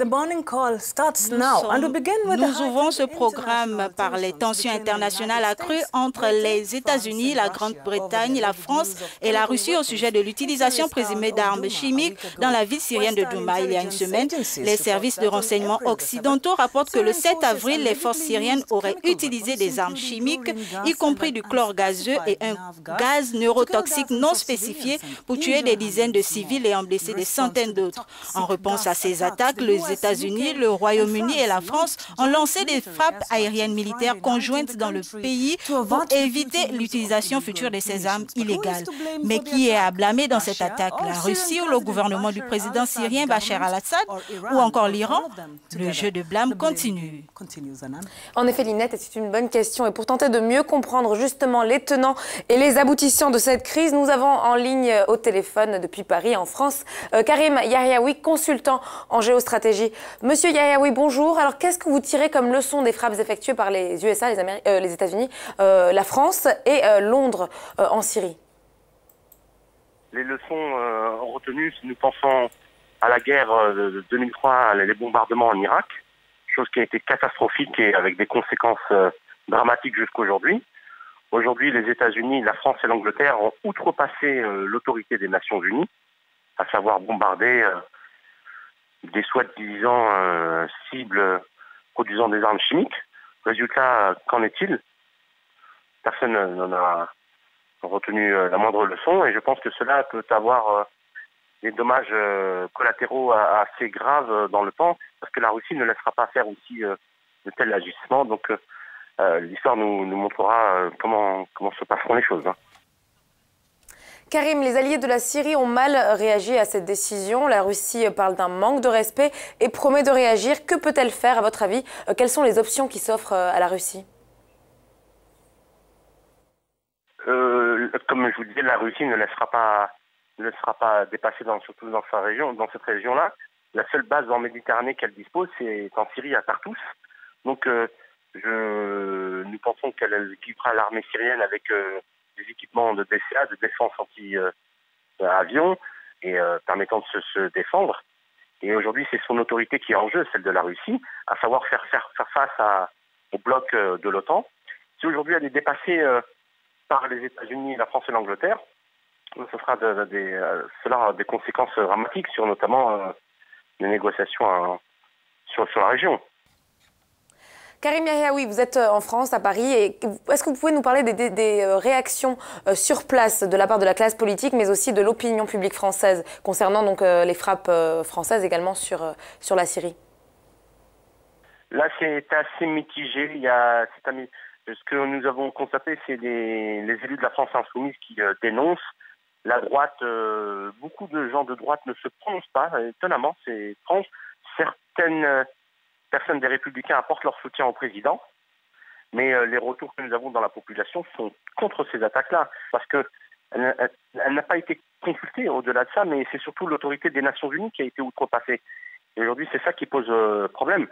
Nous ouvrons ce programme par les tensions internationales accrues entre les États-Unis, la Grande-Bretagne, la France et la Russie au sujet de l'utilisation présumée d'armes chimiques dans la ville syrienne de Douma. Il y a une semaine, les services de renseignement occidentaux rapportent que le 7 avril, les forces syriennes auraient utilisé des armes chimiques, y compris du chlore gazeux et un gaz neurotoxique non spécifié pour tuer des dizaines de civils et en blesser des centaines d'autres. En réponse à ces attaques, les États-Unis, le Royaume-Uni et la France ont lancé des frappes aériennes militaires conjointes dans le pays pour éviter l'utilisation future de ces armes illégales. Mais qui est à blâmer dans cette attaque? La Russie ou le gouvernement du président syrien Bachar al-Assad ou encore l'Iran? Le jeu de blâme continue. En effet, Linette, c'est une bonne question. Et pour tenter de mieux comprendre justement les tenants et les aboutissants de cette crise, nous avons en ligne au téléphone depuis Paris, en France, Karim Yahyaoui, consultant en géostratégie. Monsieur Yahyaoui, bonjour. Alors, qu'est-ce que vous tirez comme leçon des frappes effectuées par les USA, les États-Unis, la France et Londres en Syrie? Les leçons retenues, si nous pensons à la guerre de 2003, les bombardements en Irak, chose qui a été catastrophique et avec des conséquences dramatiques jusqu'aujourd'hui. Aujourd'hui, les États-Unis, la France et l'Angleterre ont outrepassé l'autorité des Nations Unies, à savoir bombarder des soi-disant cibles produisant des armes chimiques. Résultat, qu'en est-il? Personne n'en a retenu la moindre leçon et je pense que cela peut avoir des dommages collatéraux assez graves dans le temps parce que la Russie ne laissera pas faire aussi de tels agissements. Donc l'histoire nous montrera comment se passeront les choses. Karim, les alliés de la Syrie ont mal réagi à cette décision. La Russie parle d'un manque de respect et promet de réagir. Que peut-elle faire, à votre avis? Quelles sont les options qui s'offrent à la Russie? Comme je vous disais, la Russie ne sera pas dépassée surtout dans sa région, dans cette région-là. La seule base en Méditerranée qu'elle dispose, c'est en Syrie à Tartous. Donc, nous pensons qu'elle équipera l'armée syrienne avec des équipements de DCA, de défense anti-avion, et permettant de se défendre. Et aujourd'hui, c'est son autorité qui est en jeu, celle de la Russie, à savoir faire face au bloc de l'OTAN. Si aujourd'hui elle est dépassée par les États-Unis, la France et l'Angleterre, cela aura des conséquences dramatiques sur notamment les négociations sur la région. Karim Yahyaoui, vous êtes en France, à Paris. Est-ce que vous pouvez nous parler des réactions sur place de la part de la classe politique, mais aussi de l'opinion publique française, concernant donc les frappes françaises également sur la Syrie? Là, c'est assez mitigé. Ce que nous avons constaté, c'est les élus de la France insoumise qui dénoncent. La droite, beaucoup de gens de droite ne se prononcent pas. Étonnamment, c'est étrange. Certaines personnes des Républicains apportent leur soutien au président, mais les retours que nous avons dans la population sont contre ces attaques-là, parce qu'elle n'a pas été consultée au-delà de ça, mais c'est surtout l'autorité des Nations Unies qui a été outrepassée. Et aujourd'hui, c'est ça qui pose problème.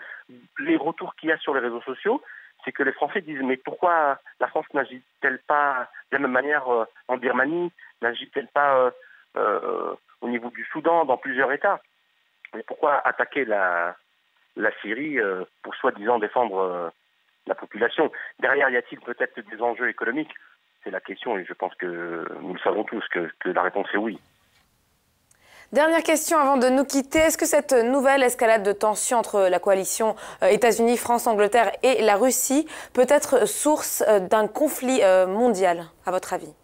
Les retours qu'il y a sur les réseaux sociaux, c'est que les Français disent « Mais pourquoi la France n'agit-elle pas de la même manière en Birmanie? N'agit-elle pas au niveau du Soudan, dans plusieurs États? Mais pourquoi attaquer la Syrie pour soi-disant défendre la population? Derrière, y a-t-il peut-être des enjeux économiques? C'est la question et je pense que nous le savons tous que la réponse est oui. Dernière question avant de nous quitter. Est-ce que cette nouvelle escalade de tensions entre la coalition États-Unis, France, Angleterre et la Russie peut être source d'un conflit mondial, à votre avis?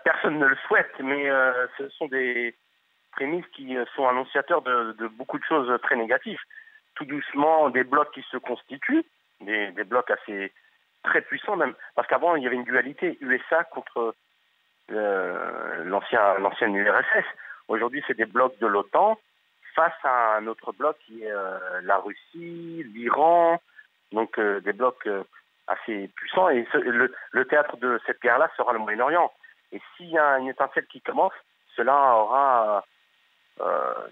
Personne ne le souhaite, mais ce sont des prémices qui sont annonciateurs de beaucoup de choses très négatives. Tout doucement, des blocs qui se constituent, des blocs assez très puissants même, parce qu'avant il y avait une dualité USA contre l'ancienne URSS. Aujourd'hui, c'est des blocs de l'OTAN face à un autre bloc qui est la Russie, l'Iran, donc des blocs assez puissants. Et le théâtre de cette guerre-là sera le Moyen-Orient. Et s'il y a une étincelle qui commence, cela aura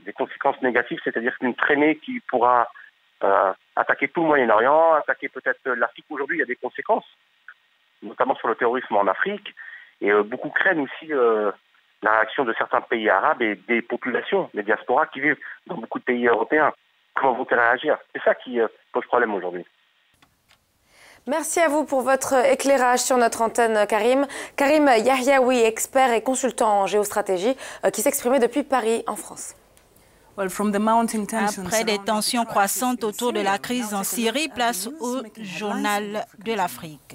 des conséquences négatives, c'est-à-dire qu'une traînée qui pourra attaquer tout le Moyen-Orient, attaquer peut-être l'Afrique. Aujourd'hui, il y a des conséquences, notamment sur le terrorisme en Afrique. Et beaucoup craignent aussi la réaction de certains pays arabes et des populations, des diasporas qui vivent dans beaucoup de pays européens. Comment vont-elles réagir? C'est ça qui pose problème aujourd'hui. Merci à vous pour votre éclairage sur notre antenne, Karim. Karim Yahyaoui, expert et consultant en géostratégie, qui s'exprimait depuis Paris, en France. Après des tensions croissantes autour de la crise en Syrie, place au journal de l'Afrique.